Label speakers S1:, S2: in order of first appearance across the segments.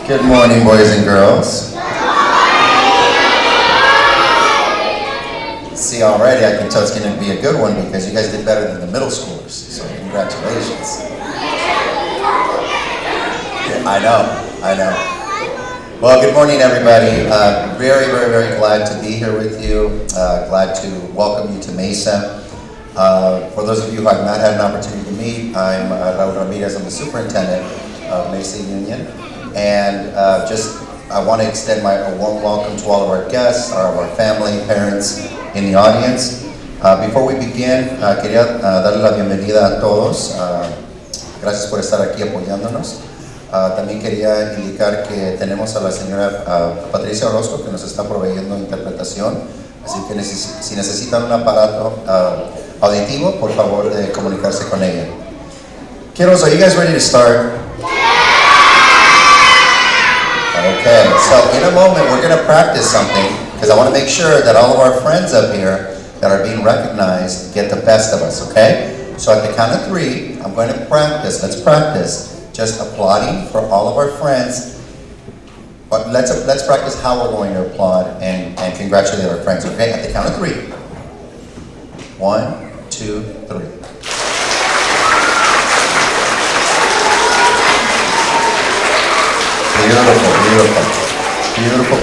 S1: Good morning, boys and girls. See, already I can tell it's going to be a good one because you guys did better than the middle schoolers. So congratulations. I know. Well, good morning, everybody. Very, very, very glad to be here with you. Glad to welcome you to Mesa. For those of you who have not had an opportunity to meet, I'm Raul Ramirez. I'm the superintendent of Mesa Union. And I want to extend a warm welcome to all of our guests, our family, parents in the audience. Before we begin, quería darle la bienvenida a todos. Gracias por estar aquí apoyándonos. También quería indicar que tenemos a la señora Patricia Orozco que nos está proveyendo interpretación. Así que si necesitan un aparato auditivo, por favor de comunicarse con ella. Kiddos, are you guys ready to start? Okay, so in a moment we're going to practice something because I want to make sure that all of our friends up here that are being recognized get the best of us, okay? So at the count of 3, I'm going to practice. Let's practice just applauding for all of our friends. But let's practice how we're going to applaud and congratulate our friends, okay? At the count of 3. 1, 2, 3.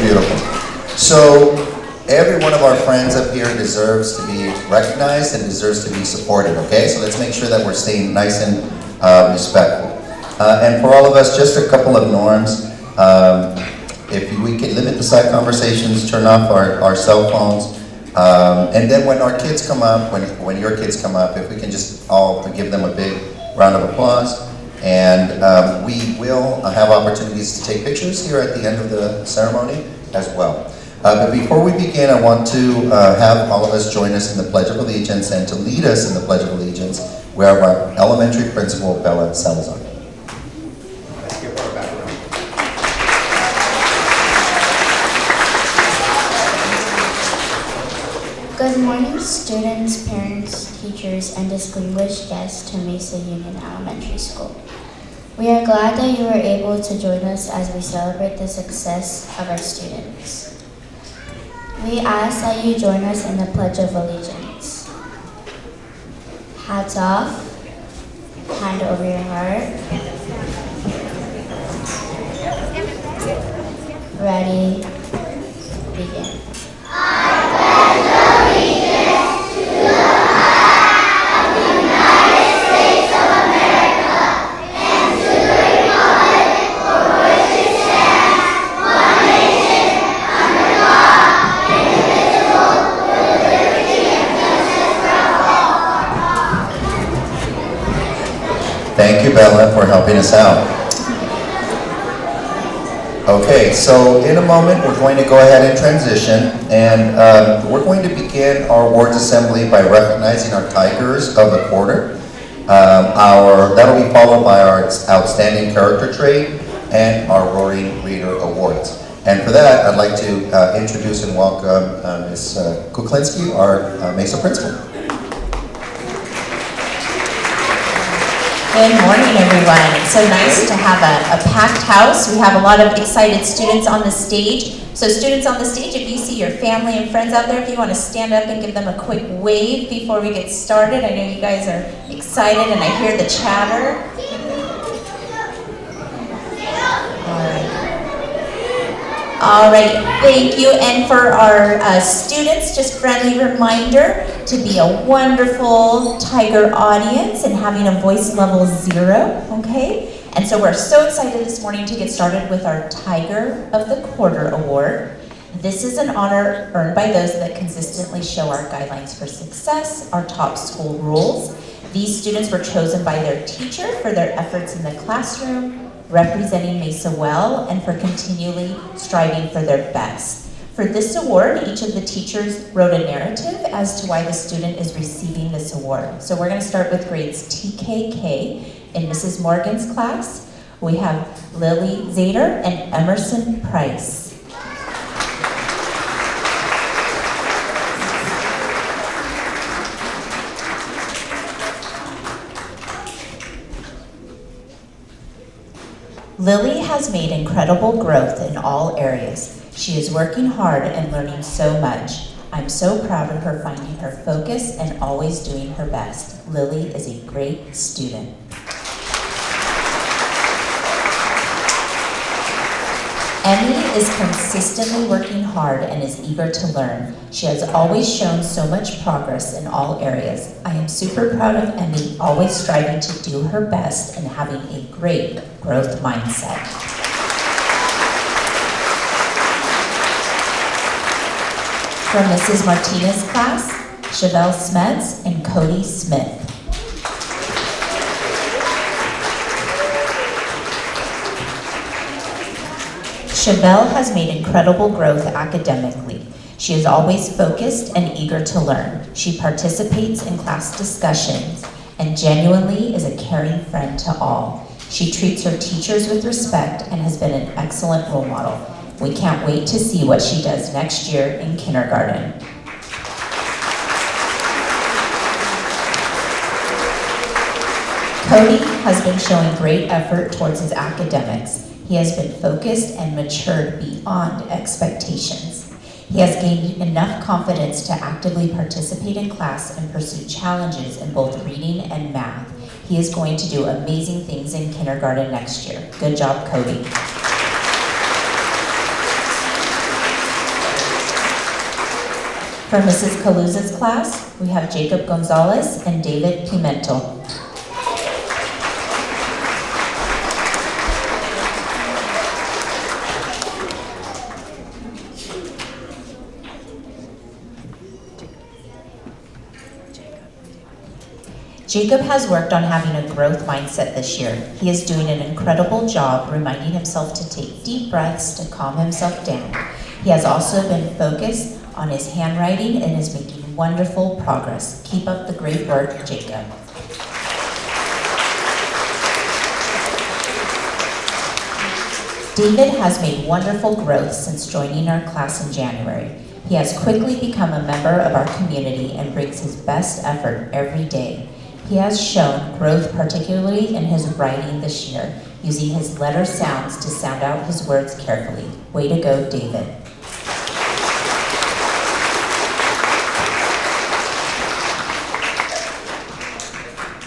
S1: Beautiful. So every one of our friends up here deserves to be recognized and deserves to be supported, okay? So let's make sure that we're staying nice and respectful. And for all of us, just a couple of norms. If we could limit the side conversations, turn off our cell phones. And then when our kids come up, when your kids come up, if we can just all give them a big round of applause. And we will have opportunities to take pictures here at the end of the ceremony as well. But before we begin, I want to have all of us join us in the Pledge of Allegiance, and to lead us in the Pledge of Allegiance, we have our elementary principal, Bella Salazar.
S2: Let's give her a background.
S3: Good morning, students, parents, teachers, and distinguished guests to Mesa Union Elementary School. We are glad that you were able to join us as we celebrate the success of our students. We ask that you join us in the Pledge of Allegiance. Hats off, hand over your heart. Ready, begin.
S1: Thank you, Bella, for helping us out. Okay, so in a moment we're going to go ahead and transition, and we're going to begin our awards assembly by recognizing our Tigers of the Quarter. That'll be followed by our Outstanding Character Trait and our Roaring Reader Awards. And for that, I'd like to introduce and welcome Ms. Kuklinski, our Mesa Principal.
S4: Good morning, everyone. It's so nice to have a packed house. We have a lot of excited students on the stage. So students on the stage, if you see your family and friends out there, if you want to stand up and give them a quick wave before we get started. I know you guys are excited and I hear the chatter. All right, thank you. And for our students, just friendly reminder to be a wonderful Tiger audience and having a voice level 0, okay? And so we're so excited this morning to get started with our Tiger of the Quarter Award. This is an honor earned by those that consistently show our guidelines for success, our top school rules. These students were chosen by their teacher for their efforts in the classroom, representing Mesa well, and for continually striving for their best. For this award, each of the teachers wrote a narrative as to why the student is receiving this award. So we're going to start with grades TKK in Mrs. Morgan's class. We have Lily Zader and Emerson Price. Lily has made incredible growth in all areas. She is working hard and learning so much. I'm so proud of her finding her focus and always doing her best. Lily is a great student. Emmy is consistently working hard and is eager to learn. She has always shown so much progress in all areas. I am super proud of Emmy, always striving to do her best and having a great growth mindset. From Mrs. Martinez's class, Chevelle Smets and Cody Smith. Chevelle has made incredible growth academically. She is always focused and eager to learn. She participates in class discussions and genuinely is a caring friend to all. She treats her teachers with respect and has been an excellent role model. We can't wait to see what she does next year in kindergarten. Cody has been showing great effort towards his academics. He has been focused and matured beyond expectations. He has gained enough confidence to actively participate in class and pursue challenges in both reading and math. He is going to do amazing things in kindergarten next year. Good job, Cody. From Mrs. Caluza's class, we have Jacob Gonzalez and David Pimentel. Jacob has worked on having a growth mindset this year. He is doing an incredible job reminding himself to take deep breaths to calm himself down. He has also been focused on his handwriting and is making wonderful progress. Keep up the great work, Jacob. David has made wonderful growth since joining our class in January. He has quickly become a member of our community and brings his best effort every day. He has shown growth particularly in his writing this year, using his letter sounds to sound out his words carefully. Way to go, David.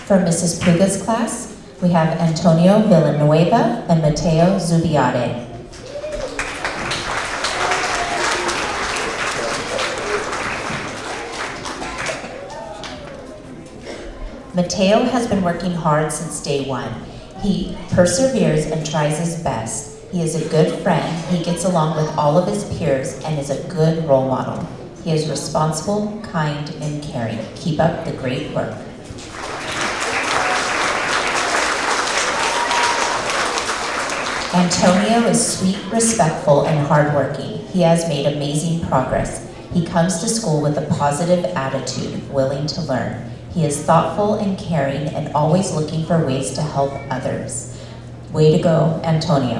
S4: From Mrs. Puga's class, we have Antonio Villanueva and Mateo Zubiade. Mateo has been working hard since day one. He perseveres and tries his best. He is a good friend, he gets along with all of his peers, and is a good role model. He is responsible, kind, and caring. Keep up the great work. Antonio is sweet, respectful, and hardworking. He has made amazing progress. He comes to school with a positive attitude, willing to learn. He is thoughtful and caring and always looking for ways to help others. Way to go, Antonio.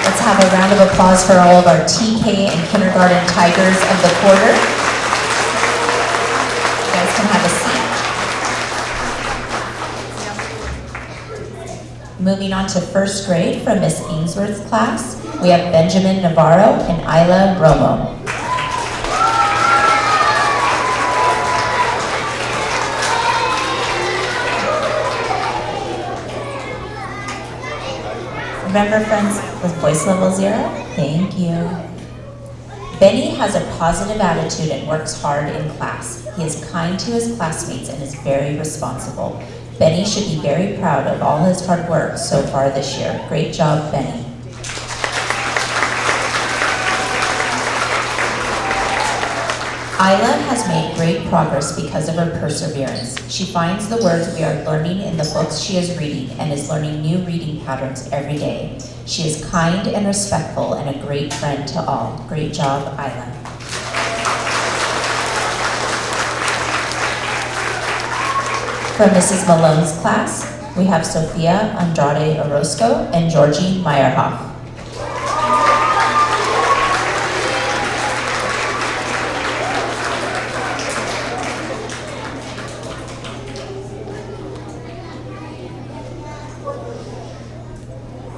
S4: Let's have a round of applause for all of our TK and kindergarten Tigers of the quarter. You guys can have a seat. Moving on to first grade from Miss Ainsworth's class, we have Benjamin Navarro and Isla Romo. Remember, friends, with voice level 0? Thank you. Benny has a positive attitude and works hard in class. He is kind to his classmates and is very responsible. Benny should be very proud of all his hard work so far this year. Great job, Benny. Isla has made great progress because of her perseverance. She finds the words we are learning in the books she is reading and is learning new reading patterns every day. She is kind and respectful and a great friend to all. Great job, Isla. From Mrs. Malone's class, we have Sophia Andrade Orozco and Georgie Meyerhoff.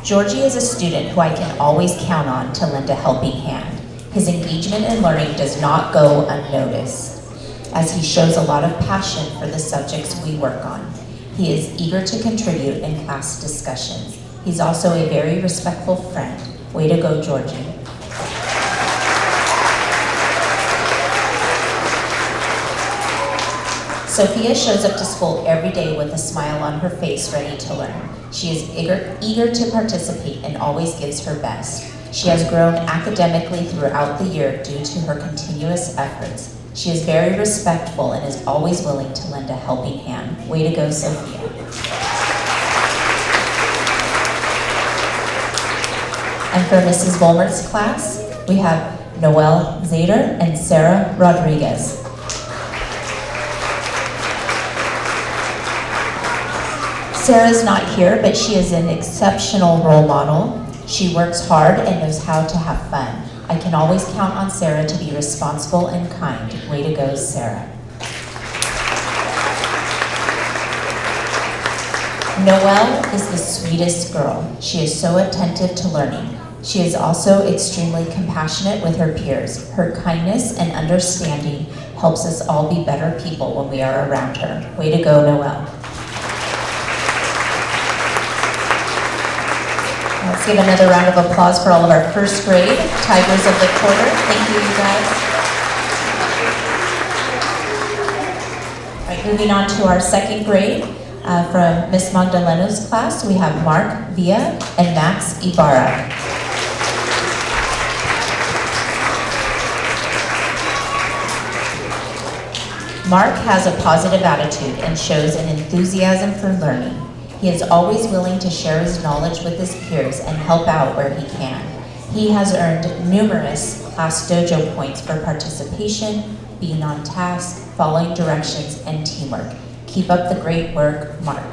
S4: Georgie is a student who I can always count on to lend a helping hand. His engagement in learning does not go unnoticed, as he shows a lot of passion for the subjects we work on. He is eager to contribute in class discussions. He's also a very respectful friend. Way to go, Georgie. Sophia shows up to school every day with a smile on her face, ready to learn. She is eager to participate and always gives her best. She has grown academically throughout the year due to her continuous efforts. She is very respectful and is always willing to lend a helping hand. Way to go, Sophia. And for Mrs. Volmert's class, we have Noelle Zader and Sarah Rodriguez. Sarah's not here, but she is an exceptional role model. She works hard and knows how to have fun. I can always count on Sarah to be responsible and kind. Way to go, Sarah. Noelle is the sweetest girl. She is so attentive to learning. She is also extremely compassionate with her peers. Her kindness and understanding helps us all be better people when we are around her. Way to go, Noelle. Let's give another round of applause for all of our first grade Tigers of the Quarter. Thank you, you guys. All right, moving on to our second grade. From Miss Magdalena's class, we have Mark Villa and Max Ibarra. Mark has a positive attitude and shows an enthusiasm for learning. He is always willing to share his knowledge with his peers and help out where he can. He has earned numerous class dojo points for participation, being on task, following directions, and teamwork. Keep up the great work, Mark.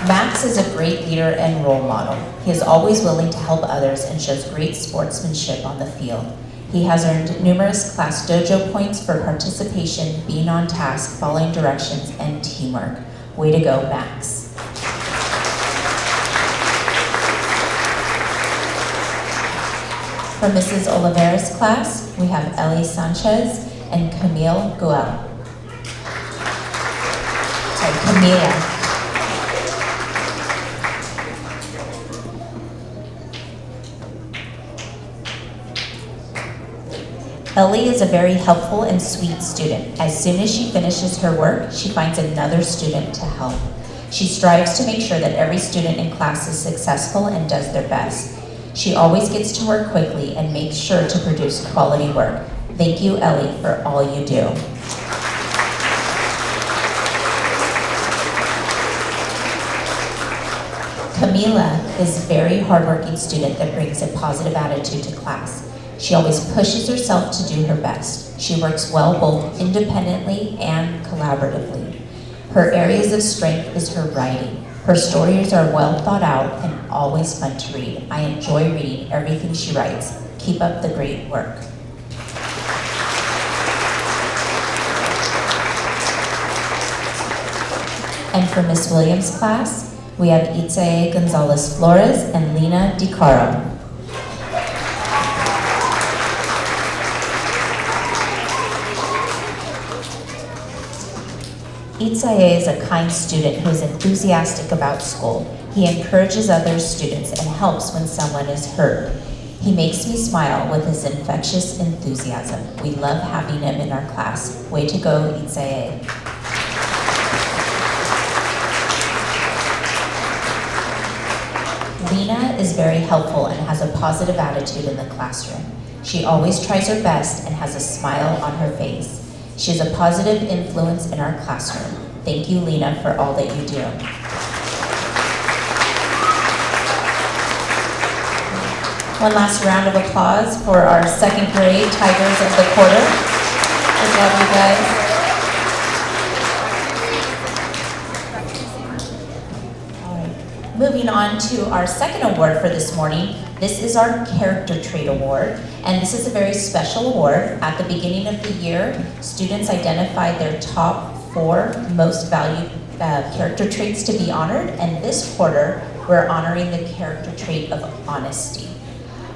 S4: Max is a great leader and role model. He is always willing to help others and shows great sportsmanship on the field. He has earned numerous class dojo points for participation, being on task, following directions, and teamwork. Way to go, Max. From Mrs. Oliveira's class, we have Ellie Sanchez and Camille Guel. Sorry, Camila. Ellie is a very helpful and sweet student. As soon as she finishes her work, she finds another student to help. She strives to make sure that every student in class is successful and does their best. She always gets to work quickly and makes sure to produce quality work. Thank you, Ellie, for all you do. Camila is a very hardworking student that brings a positive attitude to class. She always pushes herself to do her best. She works well both independently and collaboratively. Her areas of strength is her writing. Her stories are well thought out and always fun to read. I enjoy reading everything she writes. Keep up the great work. And for Miss Williams' class, we have Itzae Gonzalez Flores and Lena DiCaro. Itzae is a kind student who is enthusiastic about school. He encourages other students and helps when someone is hurt. He makes me smile with his infectious enthusiasm. We love having him in our class. Way to go, Itzae. Lena is very helpful and has a positive attitude in the classroom. She always tries her best and has a smile on her face. She is a positive influence in our classroom. Thank you, Lena, for all that you do. One last round of applause for our second grade Tigers of the Quarter. Good job, you guys. All right. Moving on to our second award for this morning. This is our Character Trait Award, and this is a very special award. At the beginning of the year, students identified their top 4 most valued character traits to be honored, and this quarter, we're honoring the character trait of honesty.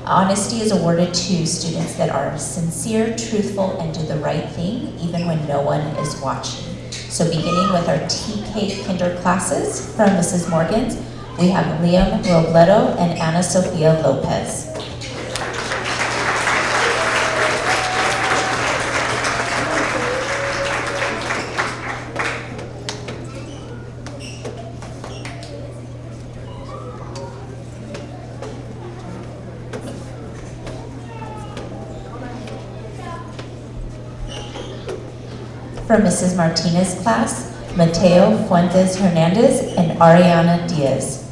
S4: Honesty is awarded to students that are sincere, truthful, and do the right thing, even when no one is watching. So beginning with our TK Kinder classes from Mrs. Morgan's, we have Liam Robledo and Ana Sofia Lopez. From Mrs. Martinez's class, Mateo Fuentes Hernandez and Ariana Diaz.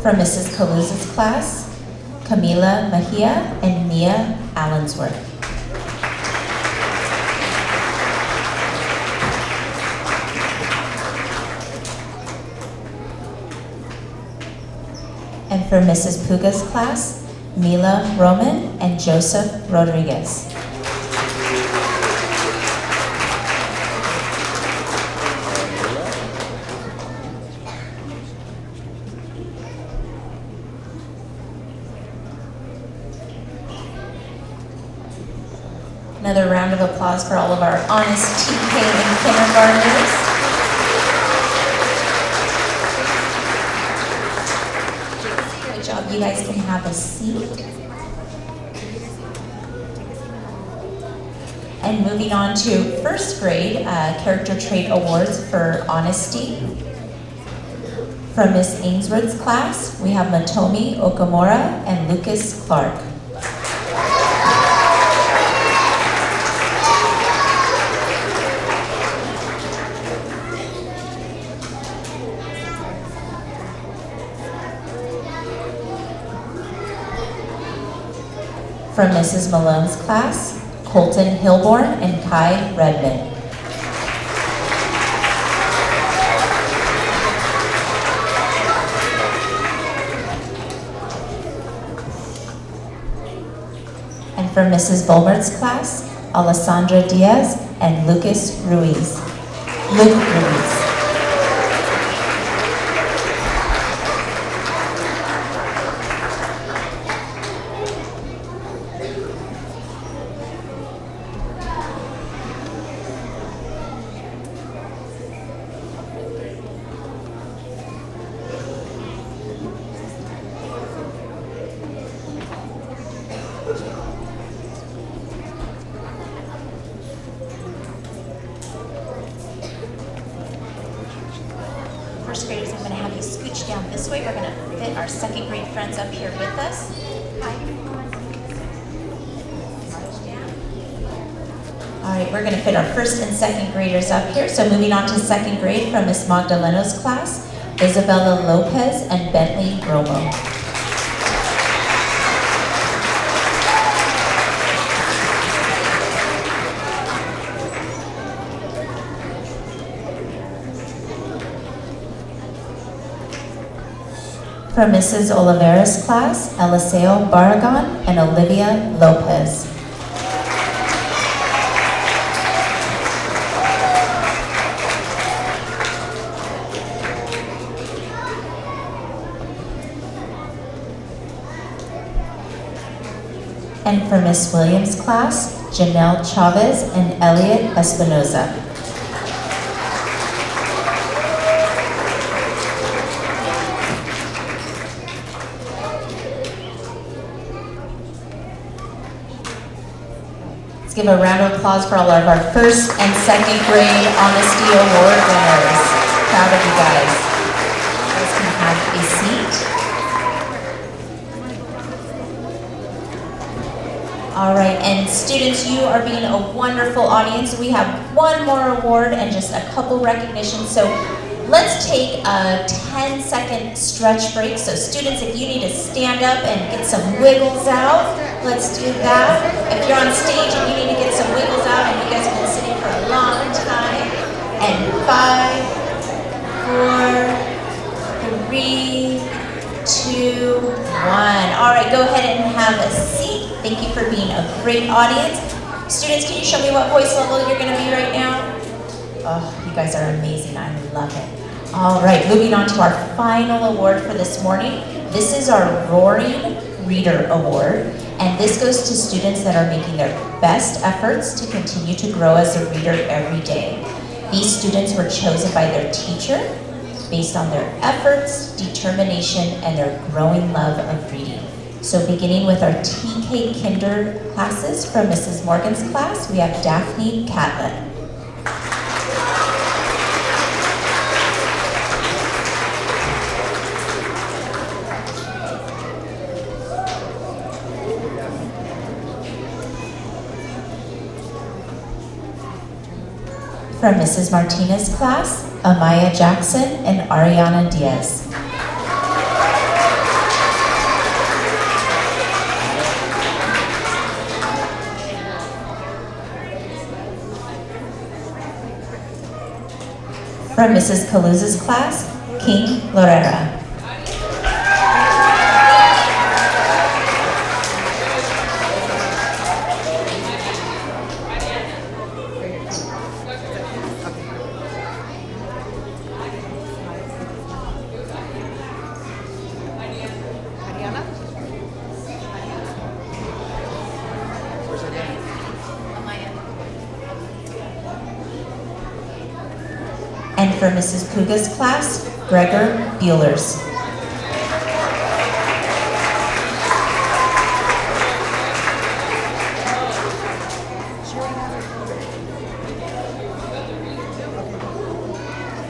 S4: From Mrs. Caluza's class, Camila Mejia and Nia Allensworth. And for Mrs. Puga's class, Mila Roman and Joseph Rodriguez. Another round of applause for all of our honest TK and kindergartners. Good job. You guys can have a seat. And moving on to first grade character trait awards for honesty. From Miss Ainsworth's class, we have Matomi Okamura and Lucas Clark. From Mrs. Malone's class, Colton Hilborn and Kai Redmond. And from Mrs. Bulmert's class, Alessandra Diaz and Lucas Ruiz. Luke Ruiz. First graders, I'm going to have you scooch down this way. We're going to fit our second grade friends up here with us. All right, we're going to fit our first and second graders up here. So moving on to second grade from Miss Magdaleno's class, Isabella Lopez and Bentley Romo. From Mrs. Oliveira's class, Eliseo Barragan and Olivia Lopez. And from Miss Williams' class, Janelle Chavez and Elliot Espinoza. Give a round of applause for all of our first and second grade Honesty Award winners. Proud of you guys. You guys can have a seat. All right, and students, you are being a wonderful audience. We have one more award and just a couple recognitions. So let's take a 10-second stretch break. So students, if you need to stand up and get some wiggles out, let's do that. If you're on stage and you need to get some wiggles out and you guys have been sitting for a long time. And 5, 4, 3, 2, 1. All right, go ahead and have a seat. Thank you for being a great audience. Students, can you show me what voice level you're gonna be right now? Oh, you guys are amazing, I love it. All right, moving on to our final award for this morning. This is our Roaring Reader Award, and this goes to students that are making their best efforts to continue to grow as a reader every day. These students were chosen by their teacher based on their efforts, determination, and their growing love of reading. So beginning with our TK Kinder classes from Mrs. Morgan's class, we have Daphne Catlett. From Mrs. Martinez's class, Amaya Jackson and Ariana Diaz. From Mrs. Caluza's class, King Lorera. And for Mrs. Puga's class, Gregor Buehlers.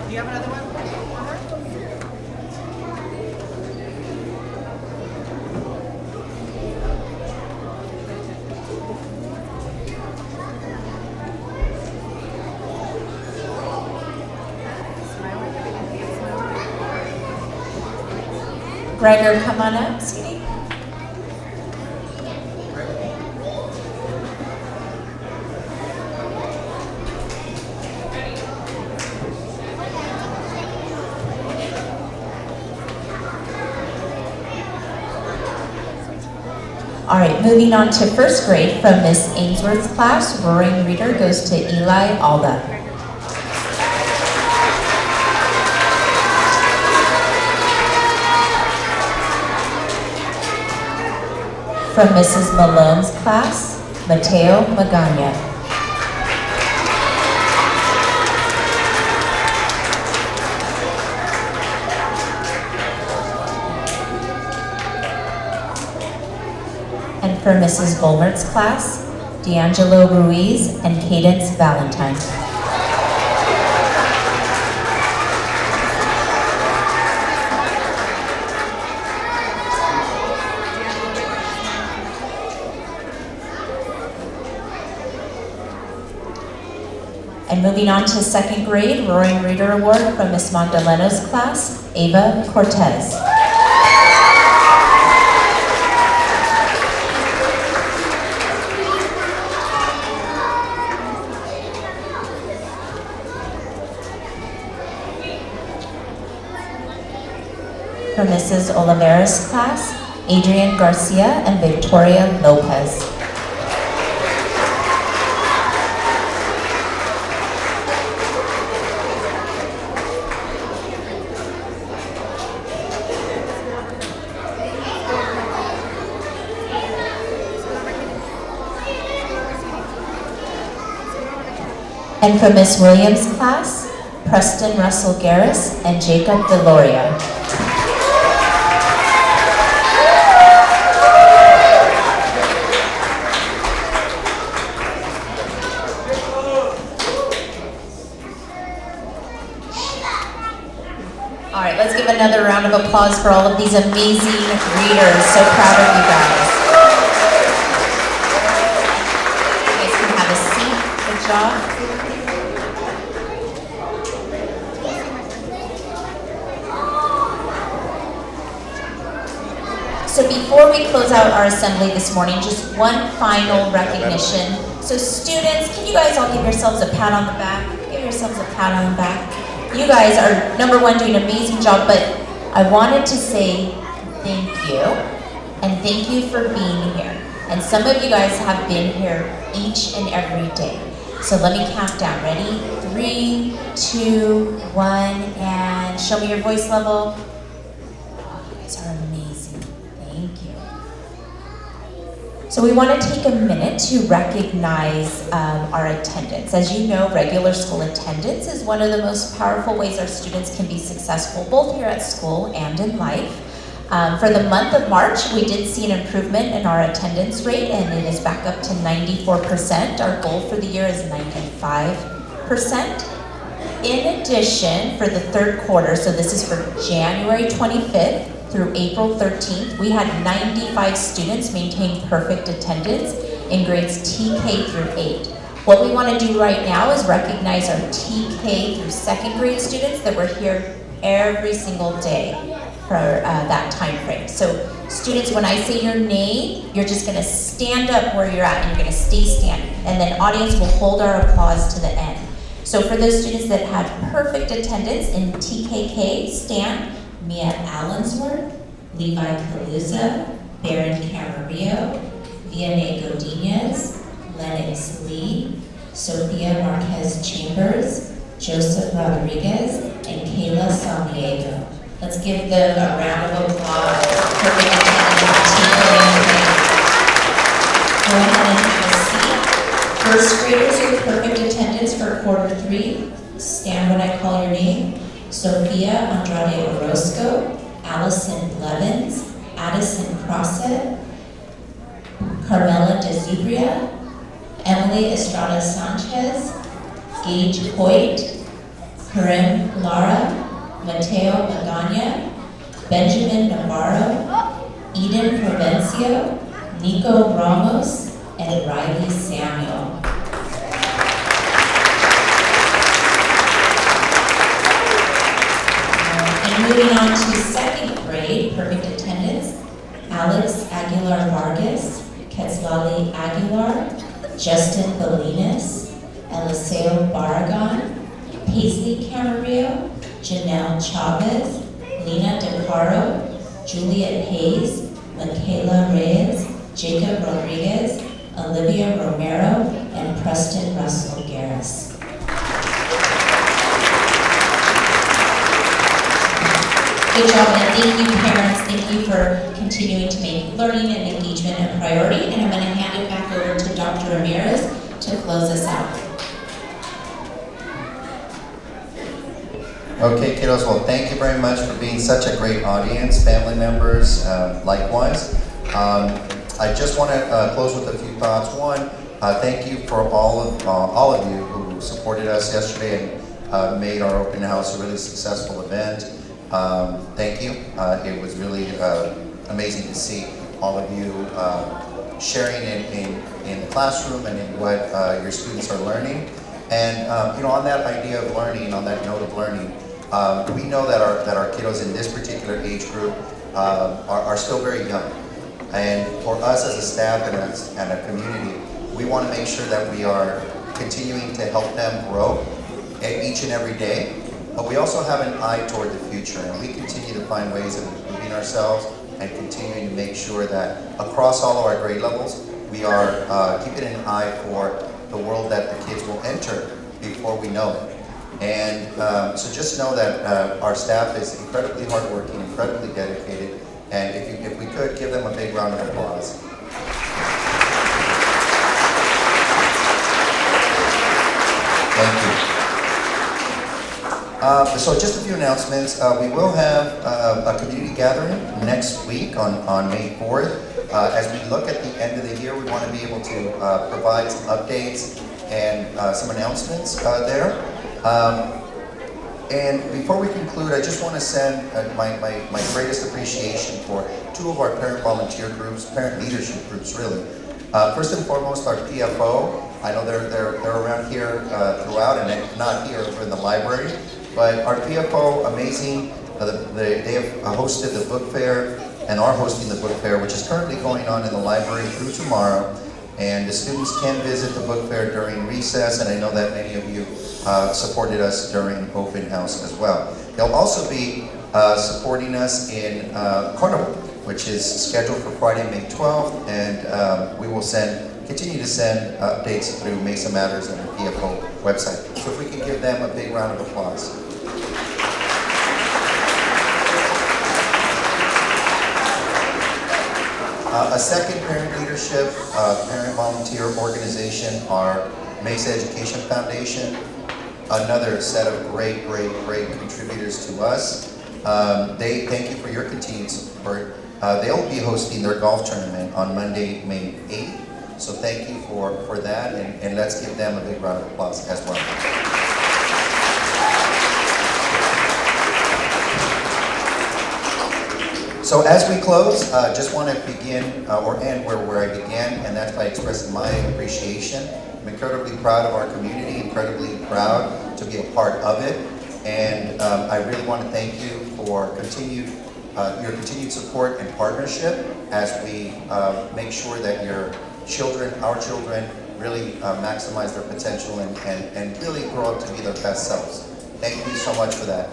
S5: Do you have another one?
S4: Gregor, come on up, sweetie. All right, moving on to first grade from Miss Ainsworth's class, Roaring Reader goes to Eli Alda. From Mrs. Malone's class, Mateo Magana. And from Mrs. Volmert's class, D'Angelo Ruiz and Cadence Valentine. And moving on to second grade, Roaring Reader Award from Miss Magdalena's class, Ava Cortez. From Mrs. Oliveira's class, Adrian Garcia and Victoria Lopez. And from Miss Williams' class, Preston Russell Garris and Jacob Deloria. All right, let's give another round of applause for all of these amazing readers. So proud of you guys. You guys can have a seat. Good job. So before we close out our assembly this morning, just one final recognition. So students, can you guys all give yourselves a pat on the back? Give yourselves a pat on the back. You guys are, number one, doing an amazing job, but I wanted to say thank you, and thank you for being here. And some of you guys have been here each and every day. So let me count down. Ready? 3, 2, 1, and show me your voice level. You guys are amazing. Thank you. So we want to take a minute to recognize our attendance. As you know, regular school attendance is one of the most powerful ways our students can be successful, both here at school and in life. For the month of March, we did see an improvement in our attendance rate, and it is back up to 94%. Our goal for the year is 95%. In addition, for the third quarter, so this is for January 25th through April 13th, we had 95 students maintain perfect attendance in grades TK through 8. What we want to do right now is recognize our TK through second grade students that were here every single day for that time frame. So students, when I say your name, you're just going to stand up where you're at and you're going to stay standing. And then audience will hold our applause to the end. So for those students that had perfect attendance in TKK, stand. Mia Allensworth, Levi Calusa, Baron Camarillo, Vianney Godinez, Lennox Lee, Sophia Marquez Chambers, Joseph Rodriguez, and Kayla Samiego. Let's give them a round of applause. Perfect attendance. Go ahead and have a seat. First graders with perfect attendance for quarter 3, stand when I call your name. Sophia Andrade Orozco, Allison Blevins, Addison Crosset, Carmela DeZubria, Emily Estrada Sanchez, Gage Hoyt, Karim Lara, Mateo Magana, Benjamin Navarro, Eden Provencio, Nico Ramos, and Riley Samuel. And moving on to second grade, perfect attendance, Alex Aguilar Vargas, Quetzlali Aguilar, Justin Bolinas, Eliseo Barragan, Paisley Camarillo, Janelle Chavez, Lena DeCaro, Juliet Hayes, Michaela Reyes, Jacob Rodriguez, Olivia Romero, and Preston Russell Garris. Good job, and thank you parents, thank you for continuing to make learning and engagement a priority, and I'm going to hand it back over to Dr. Ramirez to close us out.
S1: Okay, kiddos, well, thank you very much for being such a great audience, family members, likewise. I just want to close with a few thoughts. One, thank you for all of you who supported us yesterday and made our open house a really successful event. Thank you. It was really amazing to see all of you sharing in the classroom and in what your students are learning. And on that idea of learning, on that note of learning, we know that our kiddos in this particular age group are still very young. And for us as a staff and a community, we want to make sure that we are continuing to help them grow each and every day. But we also have an eye toward the future, and we continue to find ways of improving ourselves and continuing to make sure that across all of our grade levels, we are keeping an eye for the world that the kids will enter before we know it. And so just know that our staff is incredibly hardworking, incredibly dedicated, and if we could, give them a big round of applause. Thank you. So just a few announcements. We will have a community gathering next week on May 4th. As we look at the end of the year, we want to be able to provide some updates and some announcements there. And before we conclude, I just want to send my greatest appreciation for two of our parent volunteer groups, parent leadership groups really. First and foremost, our PFO. I know they're around here throughout, and not here, we're in the library. But our PFO, amazing. They have hosted the book fair and are hosting the book fair, which is currently going on in the library through tomorrow. And the students can visit the book fair during recess, and I know that many of you supported us during open house as well. They'll also be supporting us in Carnival, which is scheduled for Friday, May 12th, and we will continue to send updates through Mesa Matters and the PFO website. So if we can give them a big round of applause. A second parent leadership, parent volunteer organization, our Mesa Education Foundation, another set of great contributors to us. They thank you for your continued support. They'll be hosting their golf tournament on Monday, May 8th. So thank you for that, and let's give them a big round of applause as well. So as we close, just want to begin or end where I began, and that's by expressing my appreciation. I'm incredibly proud of our community, incredibly proud to be a part of it, and I really want to thank you for your continued support and partnership as we make sure that our children really maximize their potential and really grow up to be their best selves. Thank you so much for that.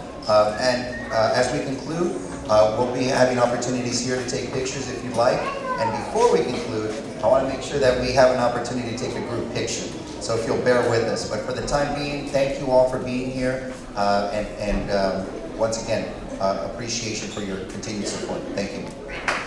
S1: As we conclude, we'll be having opportunities here to take pictures if you'd like. And before we conclude, I want to make sure that we have an opportunity to take a group picture. So if you'll bear with us. But for the time being, thank you all for being here. And once again, appreciation for your continued support. Thank you.